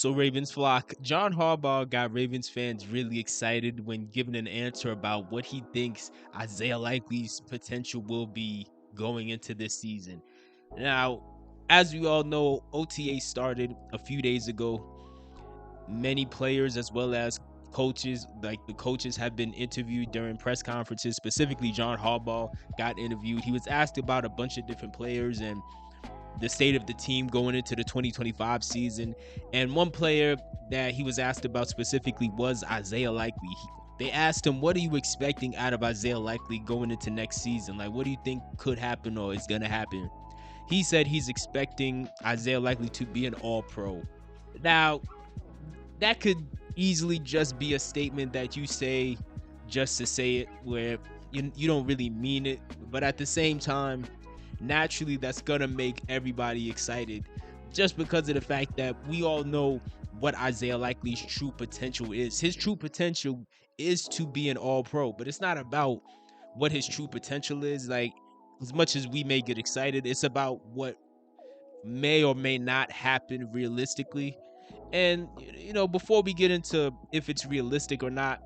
So Ravens flock, John Harbaugh got Ravens fans really excited when given an answer about what he thinks Isaiah Likely's potential will be going into this season. Now, as we all know, OTA started a few days ago. Many players as well as coaches, like the coaches, have been interviewed during press conferences. Specifically, John Harbaugh got interviewed. He was asked about a bunch of different players and the state of the team going into the 2025 season. And one player that he was asked about specifically was Isaiah Likely. They asked him, what are you expecting out of Isaiah Likely going into next season? Like, what do you think could happen or is going to happen? He said he's expecting Isaiah Likely to be an all-pro. Now, that could easily just be a statement that you say just to say it, where you don't really mean it. But at the same time, naturally that's gonna make everybody excited just because of the fact that we all know what Isaiah Likely's true potential is. His true potential is to be an all-pro, but it's not about what his true potential is. Like, as much as we may get excited, it's about what may or may not happen realistically. And before we get into if it's realistic or not,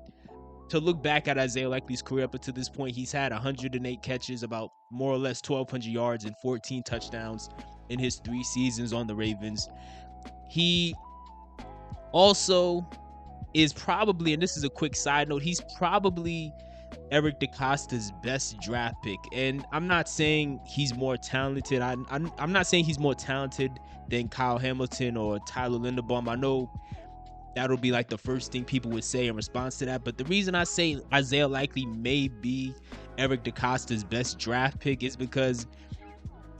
to look back at Isaiah Likely's career up until this point, he's had 108 catches, about more or less 1,200 yards, and 14 touchdowns in his 3 seasons on the Ravens. He also is probably, and this is a quick side note, he's probably Eric DeCosta's best draft pick. And I'm not saying he's more talented. I'm not saying he's more talented than Kyle Hamilton or Tyler Linderbaum. I know that'll be like the first thing people would say in response to that. But the reason I say Isaiah Likely may be Eric DeCosta's best draft pick is because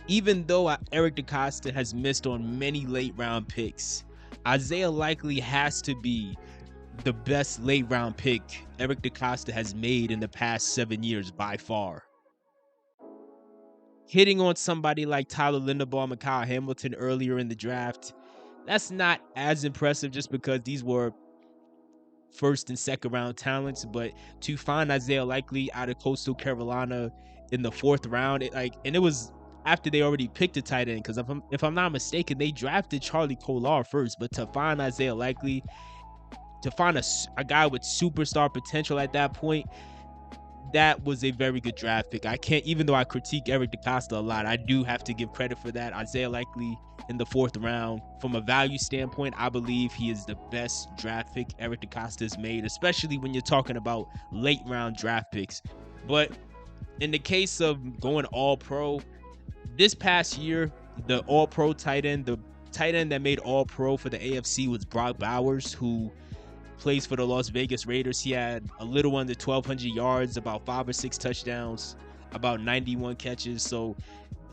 even though Eric DeCosta has missed on many late round picks, Isaiah Likely has to be the best late round pick Eric DeCosta has made in the past 7 years by far. Hitting on somebody like Tyler Linderbaum and Kyle Hamilton earlier in the draft, that's not as impressive just because these were first and second round talents. But to find Isaiah Likely out of Coastal Carolina in the 4th round, and it was after they already picked a tight end, because if I'm not mistaken, they drafted Charlie Kolar first. But to find Isaiah Likely, to find a guy with superstar potential at that point, that was a very good draft pick. I can't, even though I critique Eric DeCosta a lot, I do have to give credit for that. Isaiah Likely in the 4th round, from a value standpoint, I believe he is the best draft pick Eric DeCosta has made, especially when you're talking about late round draft picks. But in the case of going all pro, this past year, the all pro tight end, the tight end that made all pro for the AFC was Brock Bowers, who plays for the Las Vegas Raiders. He had a little under 1,200 yards, about 5 or 6 touchdowns, about 91 catches. So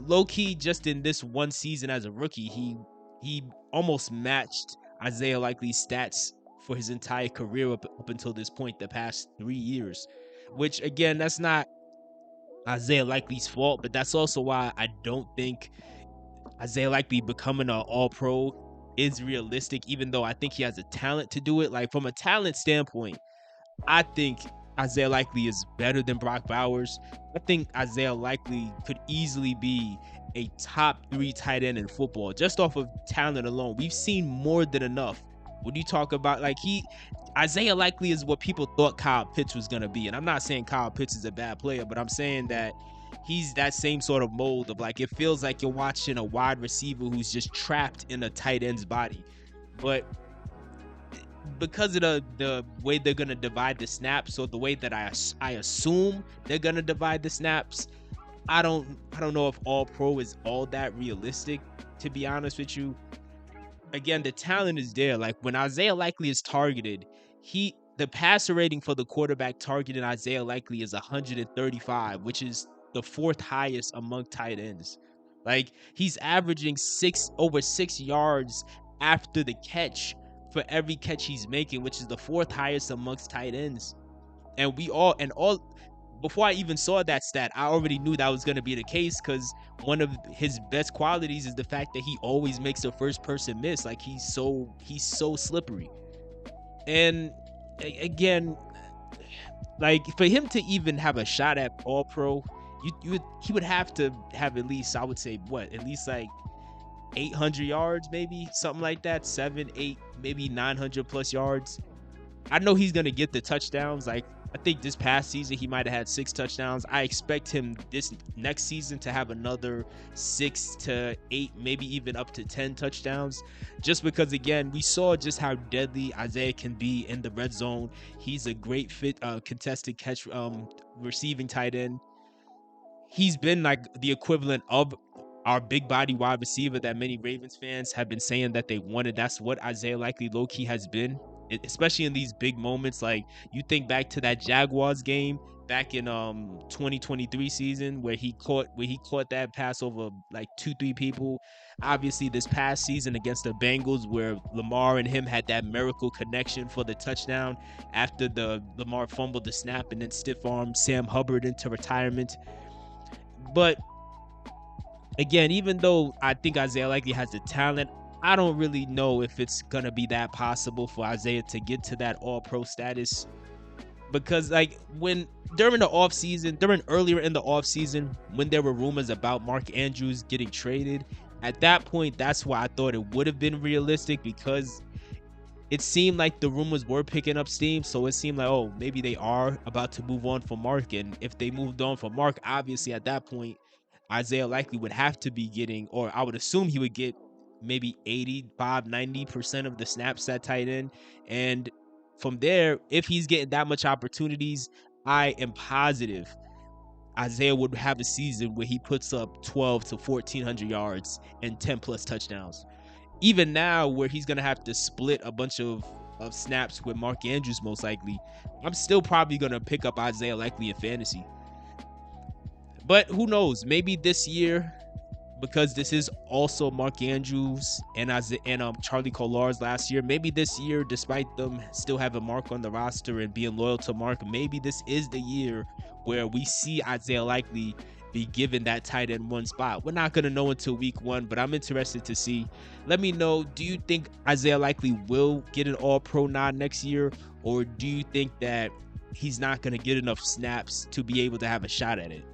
low-key, just in this one season as a rookie, he almost matched Isaiah Likely's stats for his entire career up until this point, the past 3 years. Which, again, that's not Isaiah Likely's fault, but that's also why I don't think Isaiah Likely becoming an all-pro is realistic, even though I think he has a talent to do it. Like, from a talent standpoint, I think Isaiah Likely is better than Brock Bowers. I think Isaiah Likely could easily be a top 3 tight end in football just off of talent alone. We've seen more than enough. When you talk about, like, Isaiah Likely is what people thought Kyle Pitts was going to be. And I'm not saying Kyle Pitts is a bad player, but I'm saying that he's that same sort of mold of, like, it feels like you're watching a wide receiver who's just trapped in a tight end's body. But because of the way they're going to divide the snaps, or the way that I assume they're going to divide the snaps, I don't know if all pro is all that realistic, to be honest with you. Again, the talent is there. Like, when Isaiah Likely is targeted, the passer rating for the quarterback targeting Isaiah Likely is 135, which is the 4th highest among tight ends. Like, he's averaging over 6 yards after the catch for every catch he's making, which is the 4th highest amongst tight ends. And before I even saw that stat, I already knew that was going to be the case, because one of his best qualities is the fact that he always makes the first person miss. Like, he's so slippery. And again, like, for him to even have a shot at all pro, he would have to have at least, I would say, at least like 800 yards, maybe something like that, 7, 8, maybe 900 plus yards. I know he's going to get the touchdowns. Like, I think this past season he might have had 6 touchdowns. I expect him this next season to have another 6 to 8, maybe even up to 10 touchdowns. Just because, again, we saw just how deadly Isaiah can be in the red zone. He's a great fit, contested catch, receiving tight end. He's been like the equivalent of our big body wide receiver that many Ravens fans have been saying that they wanted. That's what Isaiah Likely low-key has been, especially in these big moments. Like, you think back to that Jaguars game back in 2023 season where he caught that pass over like 2-3 people. Obviously this past season against the Bengals where Lamar and him had that miracle connection for the touchdown after the Lamar fumbled the snap and then stiff arm Sam Hubbard into retirement. But again, even though I think Isaiah Likely has the talent, I don't really know if it's going to be that possible for Isaiah to get to that all-pro status. Because like when during earlier in the offseason, when there were rumors about Mark Andrews getting traded, at that point, that's why I thought it would have been realistic, because it seemed like the rumors were picking up steam. So it seemed like, oh, maybe they are about to move on from Mark. And if they moved on from Mark, obviously at that point, Isaiah Likely would have to be getting, or I would assume he would get maybe 85-90% of the snaps at tight end. And from there, if he's getting that much opportunities, I am positive Isaiah would have a season where he puts up 12 to 1,400 yards and 10 plus touchdowns. Even now, where he's going to have to split a bunch of snaps with Mark Andrews, most likely, I'm still probably going to pick up Isaiah Likely in fantasy. But who knows? Maybe this year, because this is also Mark Andrews and Charlie Collar's last year, maybe this year, despite them still having Mark on the roster and being loyal to Mark, maybe this is the year where we see Isaiah Likely be given that tight end 1 spot. We're not going to know until week 1, but I'm interested to see. Let me know, do you think Isaiah Likely will get an all-pro nod next year, or do you think that he's not going to get enough snaps to be able to have a shot at it?